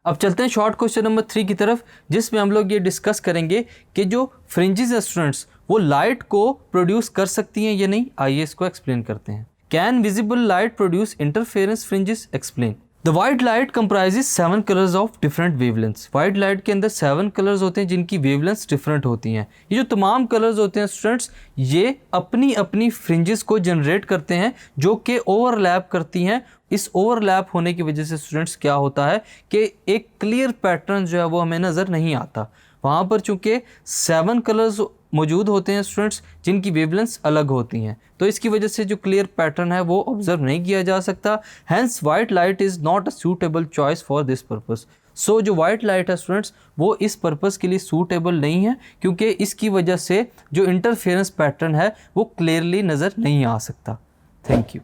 अब चलते हैं शॉर्ट क्वेश्चन नंबर 3 की तरफ, जिसमें हम लोग ये डिस्कस करेंगे कि जो फ्रिंजेस है स्टूडेंट्स वो लाइट को प्रोड्यूस कर सकती हैं या नहीं। आइए इसको एक्सप्लेन करते हैं। Can visible light produce interference fringes? Explain. The white light comprises 7 colours of different wavelengths. White light के अंदर 7 कलर्स होते हैं जिनकी वेवलेंथ्स डिफरेंट होती हैं। ये जो तमाम कलर्स होते हैं स्टूडेंट्स, ये अपनी अपनी फ्रिंजेस को जनरेट करते हैं जो कि ओवरलैप करती हैं। इस ओवरलैप होने की वजह से स्टूडेंट्स क्या होता है कि एक क्लियर पैटर्न जो है वो हमें नज़र नहीं आता। वहाँ पर चूँकि 7 कलर्स मौजूद होते हैं स्टूडेंट्स जिनकी वेवलेंथ्स अलग होती हैं, तो इसकी वजह से जो क्लियर पैटर्न है वो ऑब्जर्व नहीं किया जा सकता। Hence white light is not a suitable choice for this purpose. So जो वाइट लाइट है स्टूडेंट्स वो इस पर्पस के लिए सूटेबल नहीं है, क्योंकि इसकी वजह से जो इंटरफेरेंस पैटर्न है वो क्लियरली नज़र नहीं आ सकता। Thank you.